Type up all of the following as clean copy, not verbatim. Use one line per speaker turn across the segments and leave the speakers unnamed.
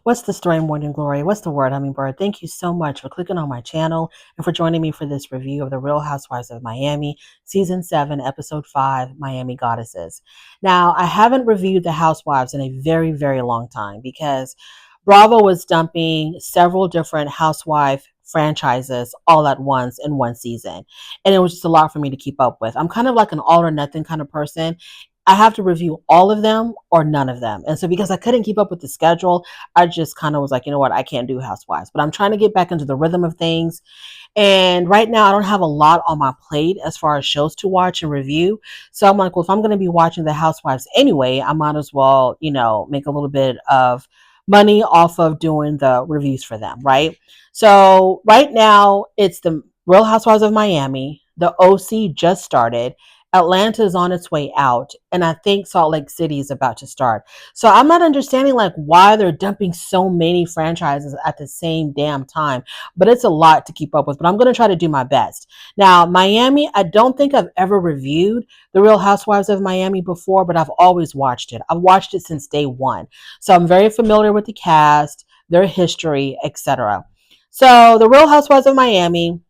What's the story, Morning Glory? What's the word, Hummingbird? Thank you so much for clicking on my channel and for joining me for this review of the Real Housewives of Miami, Season 7, Episode 5, Miami Goddesses. Now, I haven't reviewed the Housewives in a very, very long time because Bravo was dumping several different housewife franchises all at once in one season. And it was just a lot for me to keep up with. I'm kind of like an all or nothing kind of person. I have to review all of them or none of them. And so because I couldn't keep up with the schedule, I just kind of was like, you know what, I can't do Housewives. But I'm trying to get back into the rhythm of things. And right now I don't have a lot on my plate as far as shows to watch and review. So I'm like, well, if I'm going to be watching the Housewives anyway, I might as well, make a little bit of money off of doing the reviews for them, right? So right now it's the Real Housewives of Miami. The OC just started. Atlanta is on its way out, and I think Salt Lake City is about to start. So I'm not understanding like why they're dumping so many franchises at the same damn time, but it's a lot to keep up with, but I'm going to try to do my best. Now, Miami, I don't think I've ever reviewed The Real Housewives of Miami before, but I've always watched it. I've watched it since day one. So I'm very familiar with the cast, their history, etc. So The Real Housewives of Miami,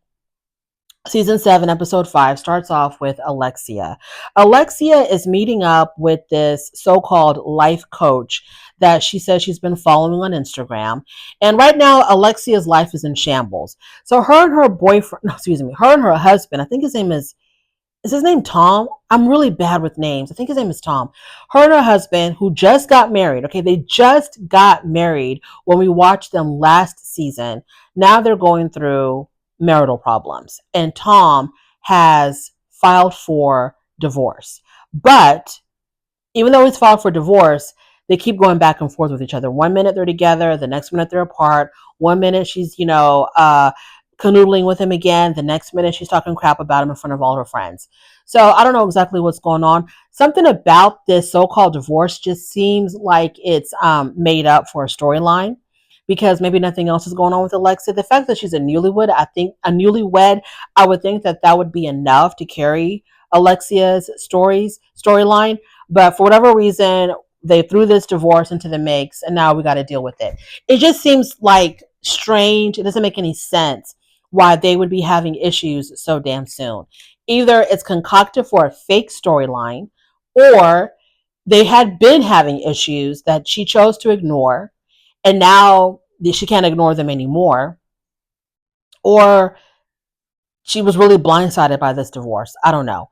Season 7, Episode 5 starts off with Alexia. Alexia is meeting up with this so-called life coach that she says she's been following on Instagram. And right now, Alexia's life is in shambles. So her and her boyfriend, her and her husband, I think his name is his name Tom? I'm really bad with names. I think his name is Tom. Her and her husband, who just got married. Okay, they just got married when we watched them last season. Now they're going through marital problems. And Tom has filed for divorce. But even though he's filed for divorce, they keep going back and forth with each other. 1 minute they're together, the next minute they're apart. 1 minute she's, canoodling with him again. The next minute she's talking crap about him in front of all her friends. So I don't know exactly what's going on. Something about this so-called divorce just seems like it's made up for a storyline, because maybe nothing else is going on with Alexa. The fact that she's a newlywed, I would think that would be enough to carry Alexia's storyline. But for whatever reason, they threw this divorce into the mix, and now we got to deal with it. It just seems like strange. It doesn't make any sense why they would be having issues so damn soon. Either it's concocted for a fake storyline, or they had been having issues that she chose to ignore, and now she can't ignore them anymore, or she was really blindsided by this divorce. I don't know.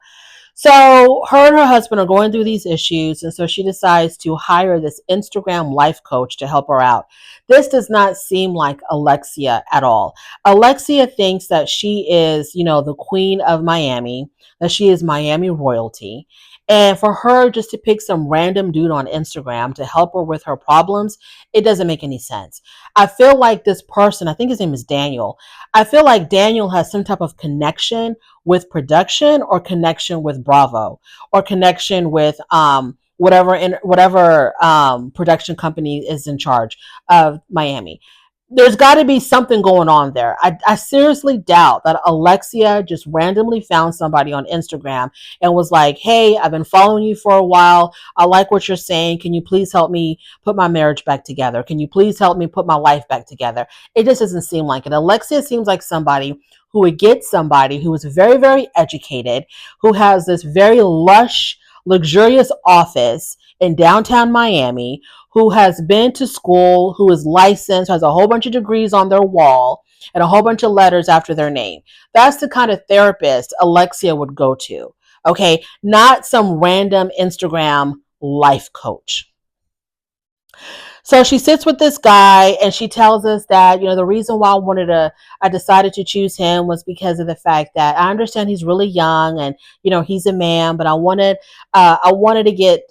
So her and her husband are going through these issues, and so she decides to hire this Instagram life coach to help her out. This does not seem like Alexia at all. Alexia thinks that she is, the queen of Miami, that she is Miami royalty. And for her just to pick some random dude on Instagram to help her with her problems, it doesn't make any sense. I feel like this person, I think his name is Daniel. I feel like Daniel has some type of connection with production, or connection with Bravo, or connection with whatever production company is in charge of Miami. There's got to be something going on there. I seriously doubt that Alexia just randomly found somebody on Instagram and was like, hey, I've been following you for a while. I like what you're saying. Can you please help me put my marriage back together? Can you please help me put my life back together? It just doesn't seem like it. Alexia seems like somebody who would get somebody who is very, very educated, who has this very lush, luxurious office in downtown Miami, who has been to school, who is licensed, has a whole bunch of degrees on their wall, and a whole bunch of letters after their name. That's the kind of therapist Alexia would go to, okay? Not some random Instagram life coach. So she sits with this guy, and she tells us that, the reason why I decided to choose him was because of the fact that I understand he's really young, and, he's a man, but I wanted to get,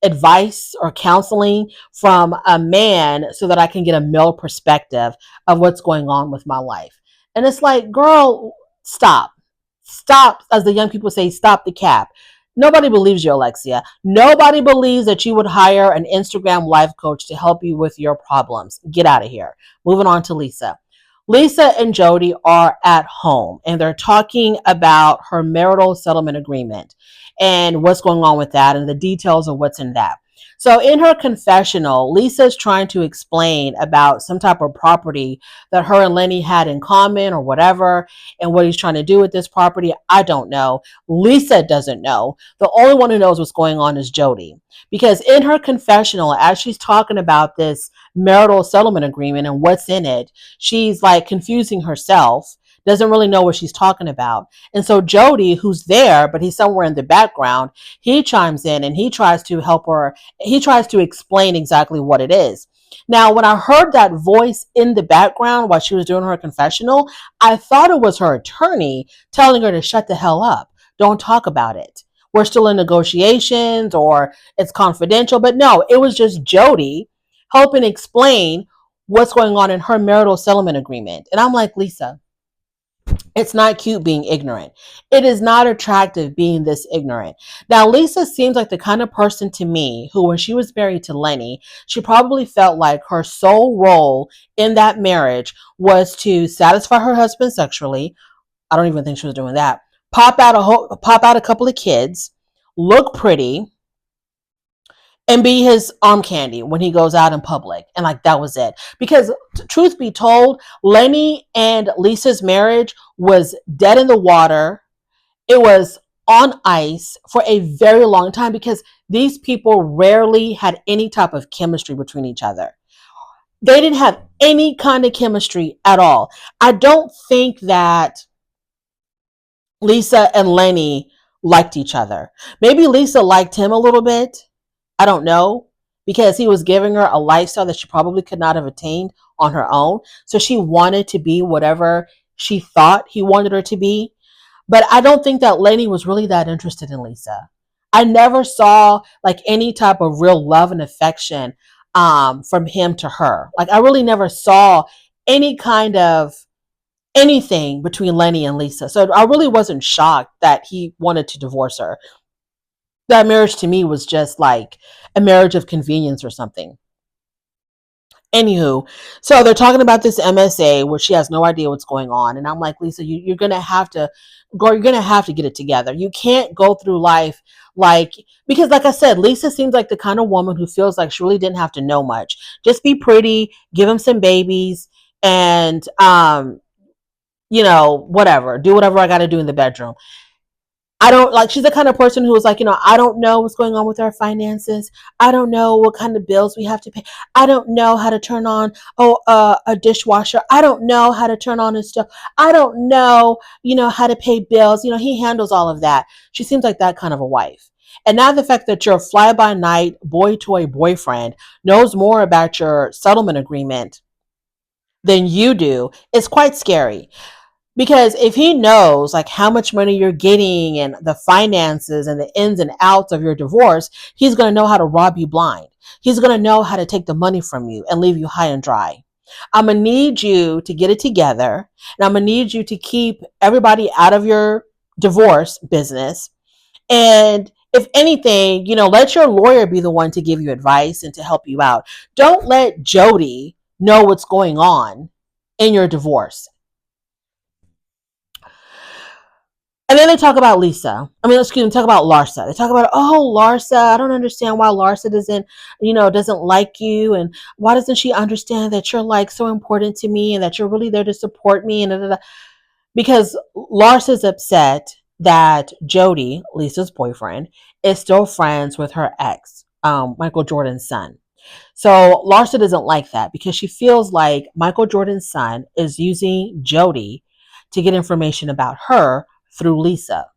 advice or counseling from a man so that I can get a male perspective of what's going on with my life. And it's like, girl, stop, as the young people say, stop the cap. Nobody believes you, Alexia. Nobody believes that you would hire an Instagram life coach to help you with your problems. Get out of here. Moving on to Lisa. Lisa and Jody are at home, and they're talking about her marital settlement agreement and what's going on with that and the details of what's in that. So in her confessional, Lisa's trying to explain about some type of property that her and Lenny had in common or whatever, and what he's trying to do with this property. I don't know. Lisa doesn't know. The only one who knows what's going on is Jody. Because in her confessional, as she's talking about this marital settlement agreement and what's in it, she's like confusing herself, doesn't really know what she's talking about. And so Jody, who's there, but he's somewhere in the background, he chimes in and he tries to help her. He tries to explain exactly what it is. Now, when I heard that voice in the background while she was doing her confessional, I thought it was her attorney telling her to shut the hell up. Don't talk about it. We're still in negotiations or it's confidential. But no, it was just Jody helping explain what's going on in her marital settlement agreement. And I'm like, Lisa, it's not cute being ignorant. It is not attractive being this ignorant. Now, Lisa seems like the kind of person to me who, when she was married to Lenny, she probably felt like her sole role in that marriage was to satisfy her husband sexually. I don't even think she was doing that. Pop out a couple of kids, look pretty, and be his arm candy when he goes out in public. And like, that was it. Because truth be told, Lenny and Lisa's marriage was dead in the water. It was on ice for a very long time because these people rarely had any type of chemistry between each other. They didn't have any kind of chemistry at all. I don't think that Lisa and Lenny liked each other. Maybe Lisa liked him a little bit. I don't know, because he was giving her a lifestyle that she probably could not have attained on her own. So she wanted to be whatever she thought he wanted her to be. But I don't think that Lenny was really that interested in Lisa. I never saw like any type of real love and affection from him to her. Like, I really never saw any kind of anything between Lenny and Lisa. So I really wasn't shocked that he wanted to divorce her. That marriage to me was just like a marriage of convenience or something. Anywho, so they're talking about this MSA where she has no idea what's going on. And I'm like, Lisa, you're going to have to, girl, you're going to have to get it together. You can't go through life like, because like I said, Lisa seems like the kind of woman who feels like she really didn't have to know much. Just be pretty, give him some babies, and, whatever, do whatever I got to do in the bedroom. I don't like, she's the kind of person who was like, I don't know what's going on with our finances. I don't know what kind of bills we have to pay. I don't know how to turn on a dishwasher. I don't know how to turn on a stove. I don't know, how to pay bills. He handles all of that. She seems like that kind of a wife. And now the fact that your fly by night boy toy boyfriend knows more about your settlement agreement than you do is quite scary. Because if he knows like how much money you're getting and the finances and the ins and outs of your divorce, he's going to know how to rob you blind. He's going to know how to take the money from you and leave you high and dry. I'm going to need you to get it together, and I'm going to need you to keep everybody out of your divorce business. And if anything, let your lawyer be the one to give you advice and to help you out. Don't let Jody know what's going on in your divorce. And then they talk about Lisa. Talk about Larsa. They talk about, oh, Larsa, I don't understand why Larsa doesn't like you. And why doesn't she understand that you're like so important to me and that you're really there to support me? And da, da, da. Because Larsa's upset that Jody, Lisa's boyfriend, is still friends with her ex, Michael Jordan's son. So Larsa doesn't like that because she feels like Michael Jordan's son is using Jody to get information about her through Lisa.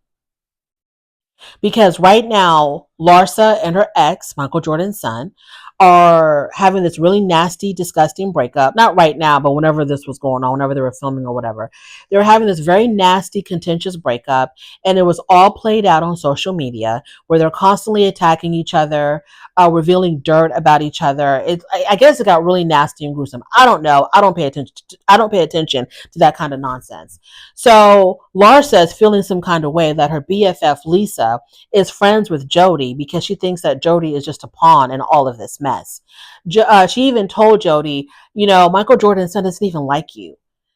Because right now, Larsa and her ex, Michael Jordan's son, are having this really nasty, disgusting breakup. Not right now, but whenever this was going on, whenever they were filming or whatever. They were having this very nasty, contentious breakup, and it was all played out on social media where they're constantly attacking each other, revealing dirt about each other. I guess it got really nasty and gruesome. I don't know. I don't pay attention to that kind of nonsense. So Larsa is feeling some kind of way that her BFF Lisa is friends with Jody because she thinks that Jody is just a pawn in all of this mess. She even told Jody, Michael Jordan's son doesn't even like you.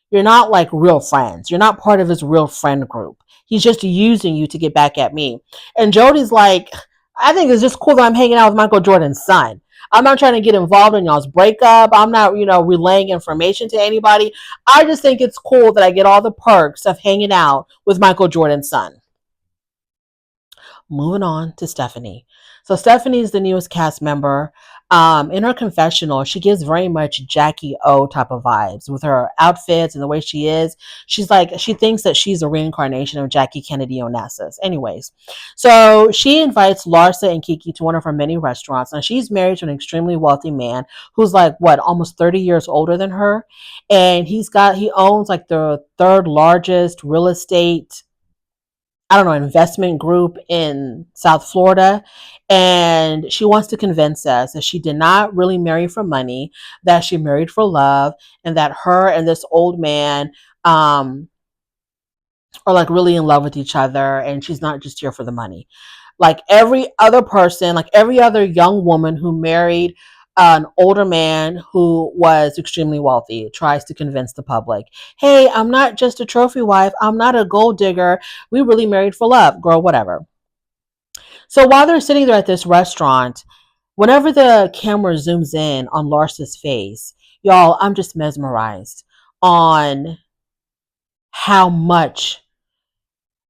You're not like real friends. You're not part of his real friend group. He's just using you to get back at me. And Jody's like, I think it's just cool that I'm hanging out with Michael Jordan's son. I'm not trying to get involved in y'all's breakup. I'm not, relaying information to anybody. I just think it's cool that I get all the perks of hanging out with Michael Jordan's son. Moving on to Stephanie. So Stephanie is the newest cast member. In her confessional, she gives very much Jackie O type of vibes with her outfits and the way she is. She's like, she thinks that she's a reincarnation of Jackie Kennedy Onassis. Anyways, so she invites Larsa and Kiki to one of her many restaurants, and she's married to an extremely wealthy man who's like what, almost 30 years older than her, and he owns like the third largest real estate, I don't know, investment group in South Florida. And she wants to convince us that she did not really marry for money, that she married for love, and that her and this old man are like really in love with each other. And she's not just here for the money. Like every other person, like every other young woman who married an older man who was extremely wealthy, tries to convince the public, hey, I'm not just a trophy wife. I'm not a gold digger. We really married for love, girl, whatever. So while they're sitting there at this restaurant, whenever the camera zooms in on Larsa's face, y'all, I'm just mesmerized on how much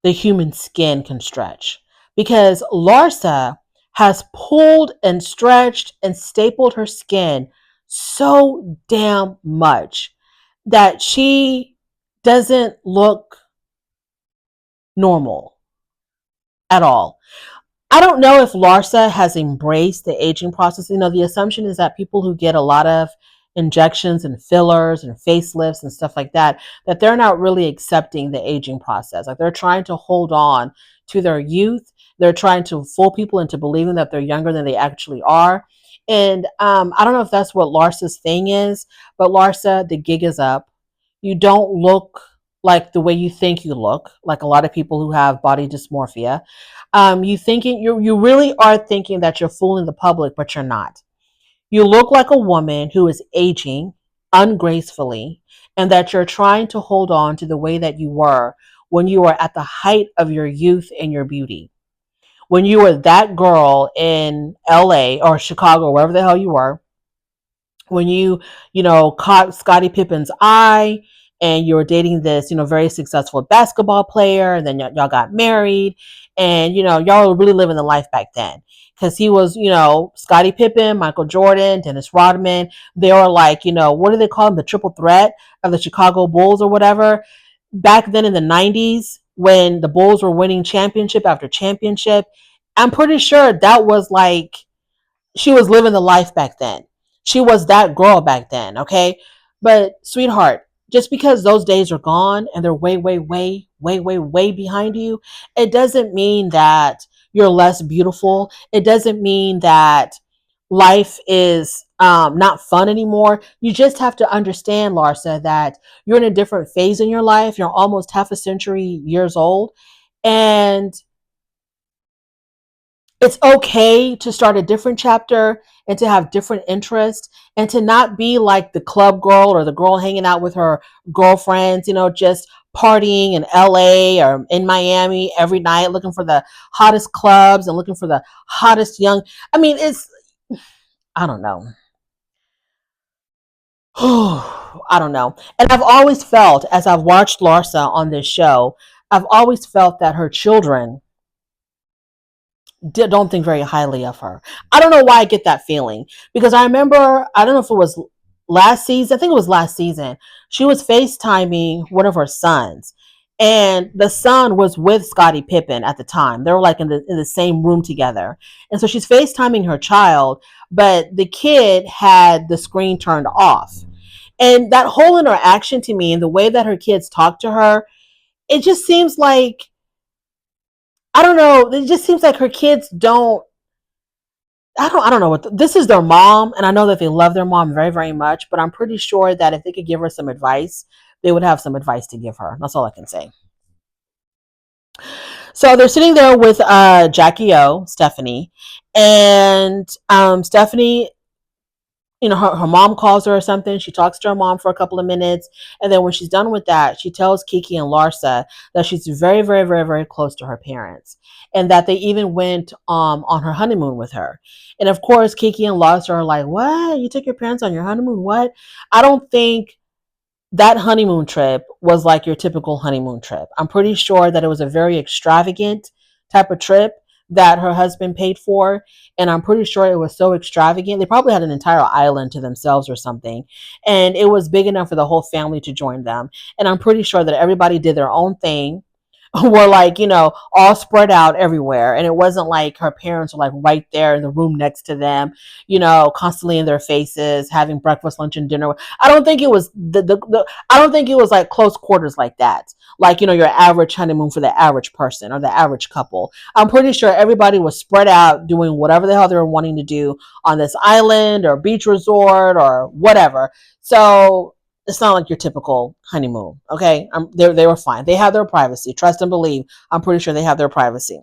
the human skin can stretch. Because Larsa has pulled and stretched and stapled her skin so damn much that she doesn't look normal at all. I don't know if Larsa has embraced the aging process. The assumption is that people who get a lot of injections and fillers and facelifts and stuff like that, that they're not really accepting the aging process. Like they're trying to hold on to their youth. They're trying to fool people into believing that they're younger than they actually are. And I don't know if that's what Larsa's thing is, but Larsa, the gig is up. You don't look like the way you think you look, like a lot of people who have body dysmorphia. You really are thinking that you're fooling the public, but you're not. You look like a woman who is aging ungracefully, and that you're trying to hold on to the way that you were when you were at the height of your youth and your beauty. When you were that girl in LA or Chicago, wherever the hell you were, when caught Scottie Pippen's eye and you were dating this, very successful basketball player, and then y'all got married, and, y'all were really living the life back then. Because he was, Scottie Pippen, Michael Jordan, Dennis Rodman. They were like, what do they call them? The triple threat of the Chicago Bulls or whatever. Back then in the 90s, when the Bulls were winning championship after championship, I'm pretty sure that was like, she was living the life back then. She was that girl back then, okay? But sweetheart, just because those days are gone and they're way, way, way, way, way, way behind you, it doesn't mean that you're less beautiful. It doesn't mean that life is not fun anymore. You just have to understand, Larsa, that you're in a different phase in your life. You're almost half a century years old. And it's okay to start a different chapter and to have different interests and to not be like the club girl or the girl hanging out with her girlfriends, just partying in LA or in Miami every night looking for the hottest clubs and looking for the hottest young. I mean, I don't know. I don't know. And I've always felt, as I've watched Larsa on this show, I've always felt that her children don't think very highly of her. I don't know why I get that feeling, because I remember, I don't know if it was last season, I think it was last season, she was FaceTiming one of her sons, and the son was with Scottie Pippen at the time. They were like in the same room together. And so she's FaceTiming her child, but the kid had the screen turned off. And that whole interaction to me and the way that her kids talk to her, it just seems like, I don't know. It just seems like her kids don't. I don't know what this is, their mom, and I know that they love their mom very, very much. But I'm pretty sure that if they could give her some advice, they would have some advice to give her. That's all I can say. So they're sitting there with Jackie O, Stephanie, and Stephanie her mom calls her or something. She talks to her mom for a couple of minutes. And then when she's done with that, she tells Kiki and Larsa that she's very, very, very, very close to her parents and that they even went on her honeymoon with her. And of course, Kiki and Larsa are like, what? You took your parents on your honeymoon? What? I don't think that honeymoon trip was like your typical honeymoon trip. I'm pretty sure that it was a very extravagant type of trip that her husband paid for. And I'm pretty sure it was so extravagant. They probably had an entire island to themselves or something. And it was big enough for the whole family to join them. And I'm pretty sure that everybody did their own thing were like, all spread out everywhere. And it wasn't like her parents were like right there in the room next to them, constantly in their faces, having breakfast, lunch, and dinner. I don't think it was I don't think it was like close quarters like that. Like, your average honeymoon for the average person or the average couple. I'm pretty sure everybody was spread out doing whatever the hell they were wanting to do on this island or beach resort or whatever. So it's not like your typical honeymoon. Okay. They were fine. They have their privacy. Trust and believe. I'm pretty sure they have their privacy.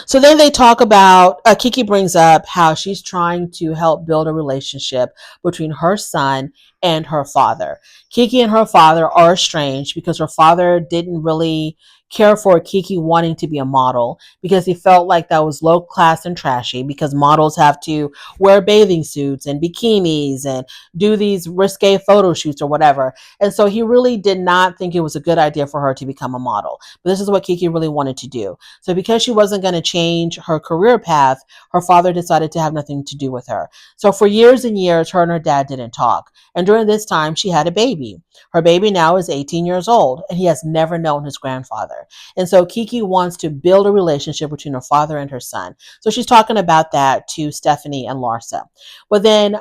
So then they talk about, Kiki brings up how she's trying to help build a relationship between her son and her father. Kiki and her father are estranged because her father didn't really care for Kiki wanting to be a model because he felt like that was low class and trashy because models have to wear bathing suits and bikinis and do these risque photo shoots or whatever. And so he really did not think it was a good idea for her to become a model. But this is what Kiki really wanted to do. So because she wasn't going to change her career path, her father decided to have nothing to do with her. So for years and years, her and her dad didn't talk. And during this time, she had a baby. Her baby now is 18 years old, and he has never known his grandfather. And so Kiki wants to build a relationship between her father and her son. So she's talking about that to Stephanie and Larsa. But then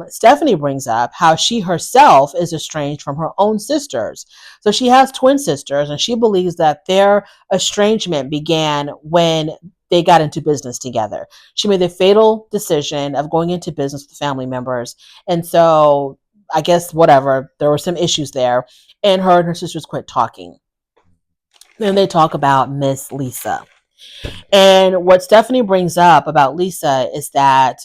Stephanie brings up how she herself is estranged from her own sisters. So she has twin sisters, and she believes that their estrangement began when they got into business together. She made the fatal decision of going into business with family members. And so I guess whatever, there were some issues there. And her sisters quit talking. Then they talk about Miss Lisa. And what Stephanie brings up about Lisa is that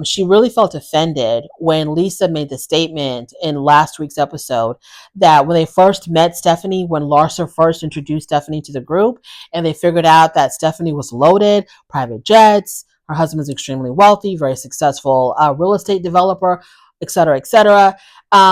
she really felt offended when Lisa made the statement in last week's episode that when they first met Stephanie, when Larsa first introduced Stephanie to the group, and they figured out that Stephanie was loaded, private jets, her husband is extremely wealthy, very successful real estate developer, etc., etc.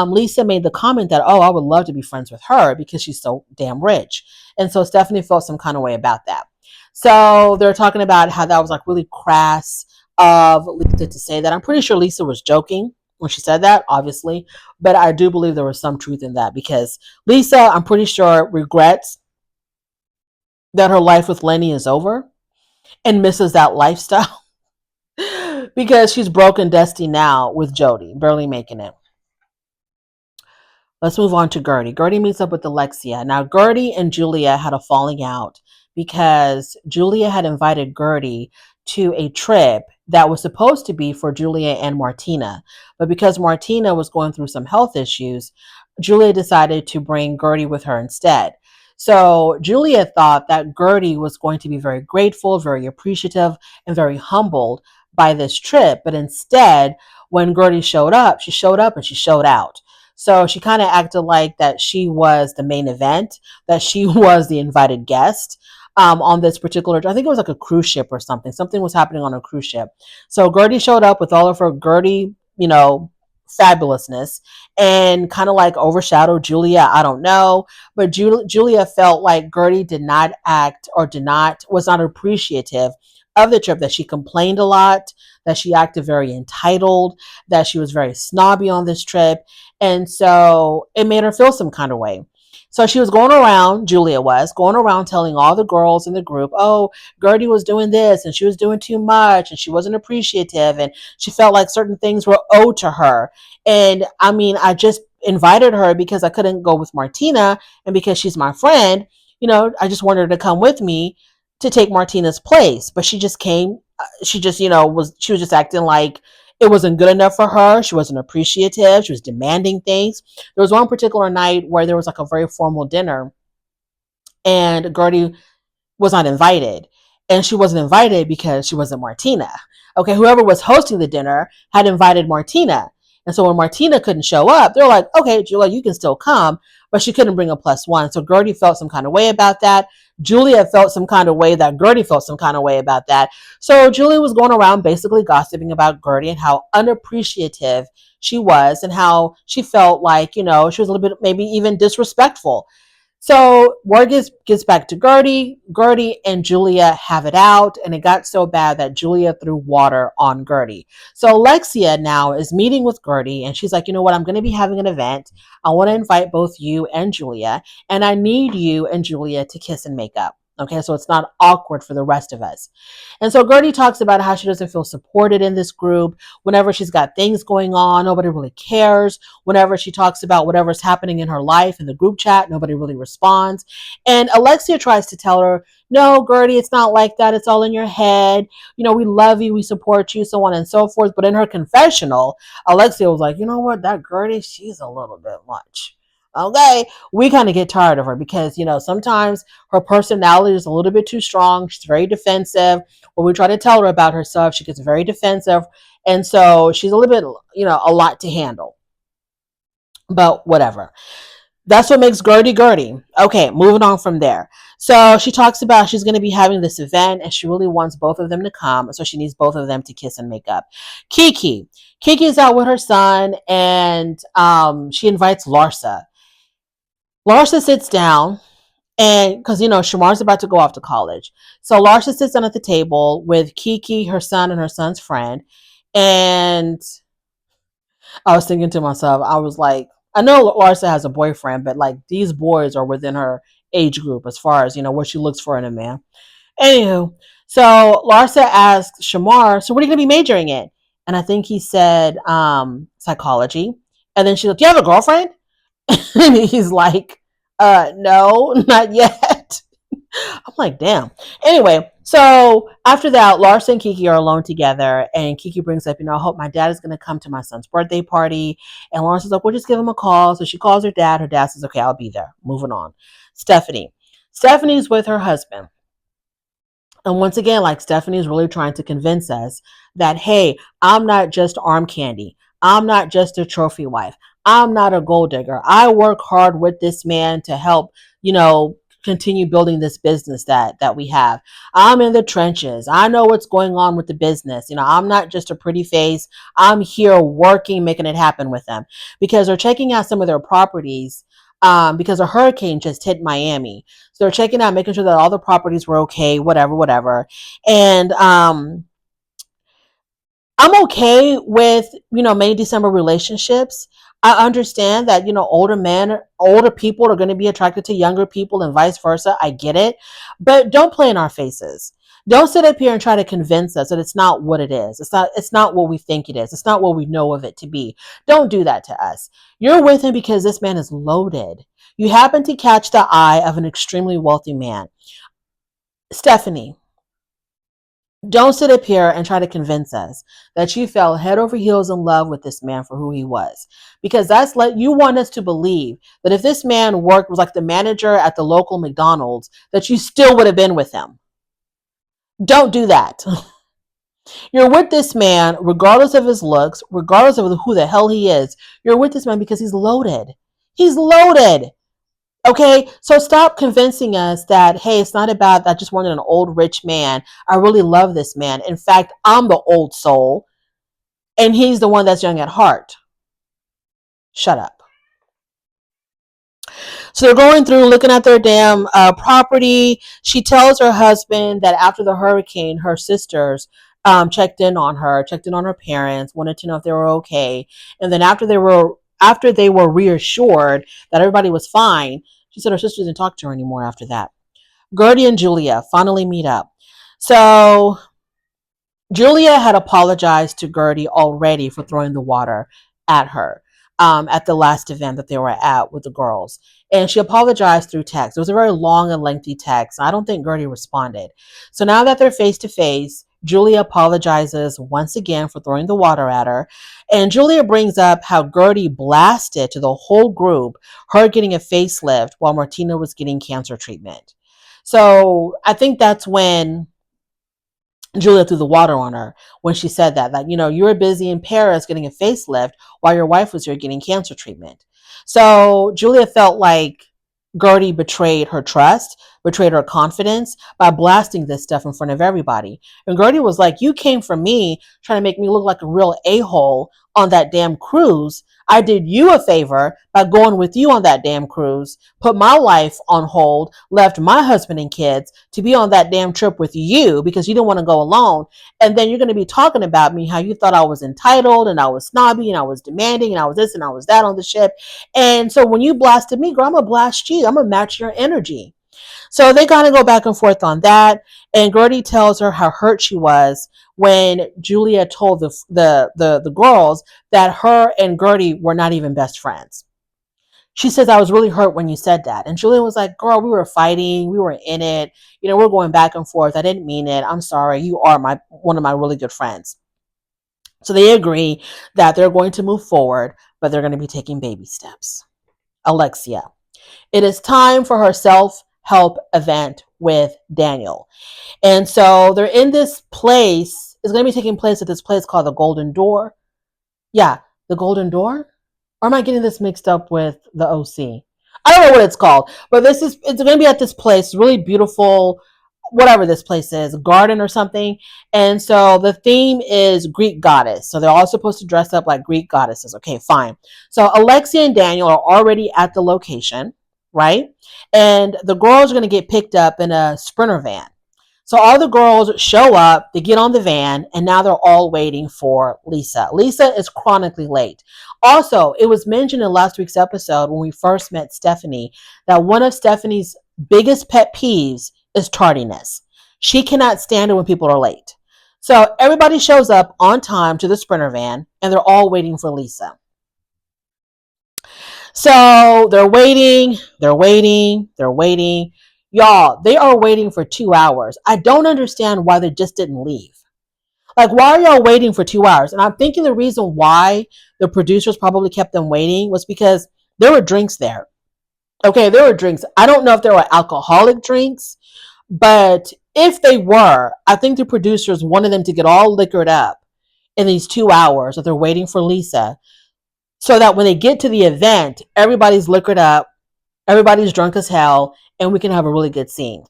Lisa made the comment that, oh, I would love to be friends with her because she's so damn rich. And so Stephanie felt some kind of way about that. So they're talking about how that was like really crass of Lisa to say that. I'm pretty sure Lisa was joking when she said that, obviously, but I do believe there was some truth in that because Lisa, I'm pretty sure, regrets that her life with Lenny is over and misses that lifestyle because she's broken Dusty now with Jody, barely making it. Let's move on to Gertie. Gertie meets up with Alexia. Now, Gertie and Julia had a falling out because Julia had invited Gertie to a trip that was supposed to be for Julia and Martina. But because Martina was going through some health issues, Julia decided to bring Gertie with her instead. So Julia thought that Gertie was going to be very grateful, very appreciative, and very humbled by this trip. But instead, when Gertie showed up and she showed out. So she kind of acted like that she was the main event, that she was the invited guest on this particular, I think it was like a cruise ship or something. Something was happening on a cruise ship. So Gertie showed up with all of her Gertie, fabulousness and kind of like overshadowed Julia. I don't know. But Julia felt like Gertie did not act or was not appreciative of the trip, that she complained a lot, that she acted very entitled, that she was very snobby on this trip. And so it made her feel some kind of way. So she was going around, Julia was going around telling all the girls in the group, oh, Gertie was doing this and she was doing too much and she wasn't appreciative and she felt like certain things were owed to her. And I mean, I just invited her because I couldn't go with Martina and because she's my friend, I just wanted her to come with me to take Martina's place. But she just came, she just, she was just acting like it wasn't good enough for her. She wasn't appreciative. She was demanding things. There was one particular night where there was like a very formal dinner and Gertie was not invited. and she wasn't invited because she wasn't Martina. Okay, whoever was hosting the dinner had invited Martina. And so when Martina couldn't show up, they're like, okay, Julia, you can still come, but she couldn't bring a plus one. So Gertie felt some kind of way about that. Julia felt some kind of way that Gertie felt some kind of way about that. So Julia was going around basically gossiping about Gertie and how unappreciative she was and how she felt like, she was a little bit maybe even disrespectful. So word gets back to Gertie. Gertie and Julia have it out, and it got so bad that Julia threw water on Gertie. So Alexia now is meeting with Gertie, and she's like, you know what? I'm going to be having an event. I want to invite both you and Julia, and I need you and Julia to kiss and make up. Okay, so it's not awkward for the rest of us. And so Gertie talks about how she doesn't feel supported in this group. Whenever she's got things going on, nobody really cares. Whenever she talks about whatever's happening in her life in the group chat, nobody really responds. And Alexia tries to tell her, no, Gertie, it's not like that. It's all in your head. We love you. We support you, so on and so forth. But in her confessional, Alexia was like, you know what? That Gertie, she's a little bit much. Okay, we kind of get tired of her because, sometimes her personality is a little bit too strong. She's very defensive. When we try to tell her about herself, she gets very defensive. And so she's a little bit, a lot to handle. But whatever. That's what makes Gertie Gertie. Okay, moving on from there. So she talks about she's going to be having this event and she really wants both of them to come. So she needs both of them to kiss and make up. Kiki's out with her son and she invites Larsa. Larsa sits down and because, Shamar's about to go off to college. So Larsa sits down at the table with Kiki, her son, and her son's friend. And I was thinking to myself, I was like, I know Larsa has a boyfriend, but like these boys are within her age group as far as, what she looks for in a man. Anywho, so Larsa asked Shamar, so what are you going to be majoring in? And I think he said psychology. And then she's like, do you have a girlfriend? And he's like, no, not yet. I'm like, damn. Anyway, so after that, Larsa and Kiki are alone together, and Kiki brings up, I hope my dad is going to come to my son's birthday party. And Larsa's like, we'll just give him a call. So she calls her dad. Her dad says, okay, I'll be there. Moving on. Stephanie's with her husband. And once again, like Stephanie's really trying to convince us that, hey, I'm not just arm candy. I'm not just a trophy wife. I'm not a gold digger. I work hard with this man to help, continue building this business that we have. I'm in the trenches. I know what's going on with the business. I'm not just a pretty face. I'm here working, making it happen with them because they're checking out some of their properties because a hurricane just hit Miami. So they're checking out, making sure that all the properties were okay, whatever. And I'm okay with, May, December relationships. I understand that, older people are going to be attracted to younger people and vice versa. I get it. But don't play in our faces. Don't sit up here and try to convince us that it's not what it is. It's not what we think it is. It's not what we know of it to be. Don't do that to us. You're with him because this man is loaded. You happen to catch the eye of an extremely wealthy man. Stephanie, don't sit up here and try to convince us that you fell head over heels in love with this man for who he was. Because you want us to believe that if this man was like the manager at the local McDonald's, that you still would have been with him. Don't do that. You're with this man, regardless of his looks, regardless of who the hell he is. You're with this man because he's loaded. He's loaded. Okay, so stop convincing us that, hey, it's not about, I just wanted an old rich man. I really love this man. In fact, I'm the old soul, and he's the one that's young at heart. Shut up. So they're going through, looking at their damn property. She tells her husband that after the hurricane, her sisters checked in on her parents, wanted to know if they were okay. And then after they were reassured that everybody was fine, she said her sisters didn't talk to her anymore after that. Gertie and Julia finally meet up. So Julia had apologized to Gertie already for throwing the water at her at the last event that they were at with the girls. And she apologized through text. It was a very long and lengthy text. I don't think Gertie responded. So now that they're face to face, Julia apologizes once again for throwing the water at her. And Julia brings up how Gertie blasted to the whole group her getting a facelift while Martina was getting cancer treatment. So I think that's when Julia threw the water on her when she said that, you were busy in Paris getting a facelift while your wife was here getting cancer treatment. So Julia felt like Gertie betrayed her trust, betrayed her confidence by blasting this stuff in front of everybody. And Gertie was like, you came for me trying to make me look like a real a-hole on that damn cruise. I did you a favor by going with you on that damn cruise, put my life on hold, left my husband and kids to be on that damn trip with you because you didn't want to go alone. And then you're going to be talking about me, how you thought I was entitled and I was snobby and I was demanding and I was this and I was that on the ship. And so when you blasted me, girl, I'm going to blast you. I'm going to match your energy. So they kind of go back and forth on that. And Gertie tells her how hurt she was when Julia told the girls that her and Gertie were not even best friends. She says, I was really hurt when you said that. And Julia was like, girl, we were fighting. We were in it. We're going back and forth. I didn't mean it. I'm sorry. You are one of my really good friends. So they agree that they're going to move forward, but they're going to be taking baby steps. Alexia. It is time for her self-help event with Daniel. And so they're in this place. It's going to be taking place at this place called the Golden Door. Yeah, the Golden Door? Or am I getting this mixed up with the OC? I don't know what it's called, but it's going to be at this place, really beautiful, whatever this place is, garden or something. And so the theme is Greek goddess. So they're all supposed to dress up like Greek goddesses. Okay, fine. So Alexia and Daniel are already at the location, right? And the girls are going to get picked up in a Sprinter van. So all the girls show up, they get on the van, and now they're all waiting for Lisa. Lisa is chronically late. Also, it was mentioned in last week's episode when we first met Stephanie that one of Stephanie's biggest pet peeves is tardiness. She cannot stand it when people are late. So everybody shows up on time to the Sprinter van, and they're all waiting for Lisa. So they're waiting. Y'all, they are waiting for 2 hours. I don't understand why they just didn't leave. Like, why are y'all waiting for 2 hours? And I'm thinking the reason why the producers probably kept them waiting was because there were drinks there. Okay, there were drinks. I don't know if there were alcoholic drinks, but if they were, I think the producers wanted them to get all liquored up in these 2 hours that they're waiting for Lisa, so that when they get to the event, everybody's liquored up, everybody's drunk as hell, and we can have a really good scene.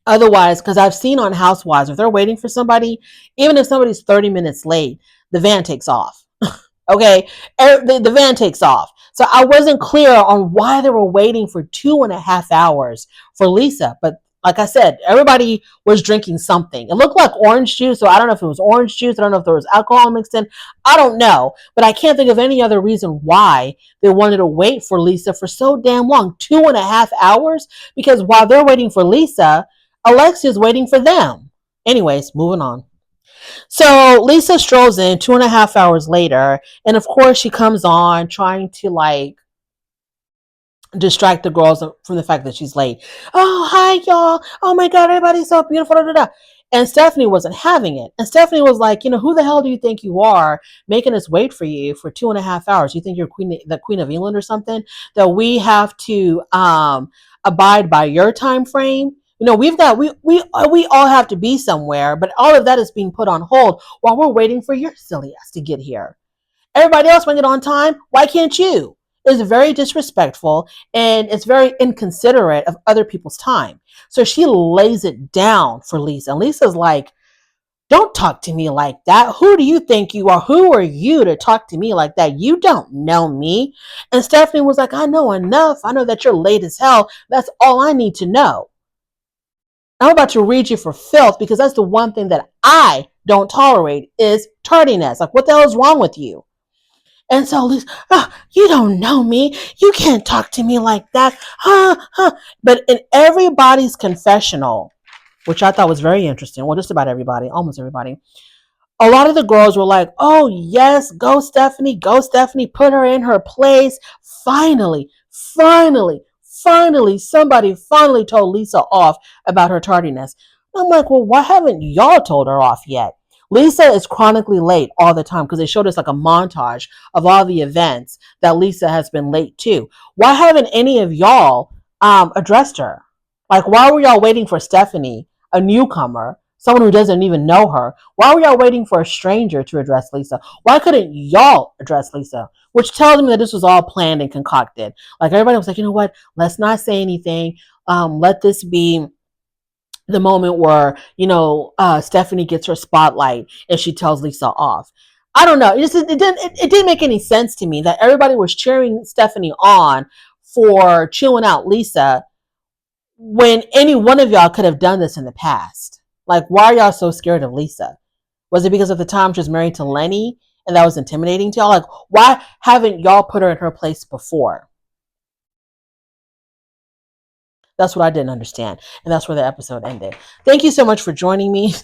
Otherwise, because I've seen on Housewives, if they're waiting for somebody, even if somebody's 30 minutes late, the van takes off. Okay, the van takes off. So I wasn't clear on why they were waiting for 2.5 hours for Lisa. But like I said, everybody was drinking something. It looked like orange juice, so I don't know if it was orange juice. I don't know if there was alcohol mixed in. I don't know. But I can't think of any other reason why they wanted to wait for Lisa for so damn long. 2.5 hours? Because while they're waiting for Lisa, Alexia's waiting for them. Anyways, moving on. So Lisa strolls in 2.5 hours later, and of course she comes on trying to distract the girls from the fact that she's late. Oh, hi y'all. Oh my God, everybody's so beautiful. Da, da, da. And Stephanie wasn't having it. And Stephanie was like, who the hell do you think you are making us wait for you for 2.5 hours? You think you're the Queen of England or something? That we have to abide by your time frame? We all have to be somewhere, but all of that is being put on hold while we're waiting for your silly ass to get here. Everybody else went it on time. Why can't you? It's very disrespectful and it's very inconsiderate of other people's time. So she lays it down for Lisa. And Lisa's like, don't talk to me like that. Who do you think you are? Who are you to talk to me like that? You don't know me. And Stephanie was like, I know enough. I know that you're late as hell. That's all I need to know. I'm about to read you for filth because that's the one thing that I don't tolerate is tardiness. Like, what the hell is wrong with you? And so Lisa, you don't know me. You can't talk to me like that. But in everybody's confessional, which I thought was very interesting, well, just about everybody, almost everybody, a lot of the girls were like, oh, yes, go Stephanie, put her in her place. Finally, somebody finally told Lisa off about her tardiness. I'm like, well, why haven't y'all told her off yet? Lisa is chronically late all the time because they showed us like a montage of all the events that Lisa has been late to. Why haven't any of y'all addressed her? Like, why were y'all waiting for Stephanie, a newcomer, someone who doesn't even know her. Why were y'all waiting for a stranger to address Lisa? Why couldn't y'all address Lisa? Which tells me that this was all planned and concocted. Like everybody was like, you know what? Let's not say anything. Let this be the moment where, Stephanie gets her spotlight and she tells Lisa off. I don't know. It didn't make any sense to me that everybody was cheering Stephanie on for chewing out Lisa when any one of y'all could have done this in the past. Like, why are y'all so scared of Lisa? Was it because of the time she was married to Lenny and that was intimidating to y'all? Like, why haven't y'all put her in her place before? That's what I didn't understand. And that's where the episode ended. Thank you so much for joining me.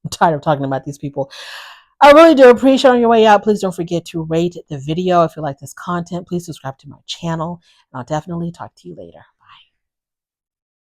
I'm tired of talking about these people. I really do appreciate it. On your way out, please don't forget to rate the video. If you like this content, please subscribe to my channel. And I'll definitely talk to you later.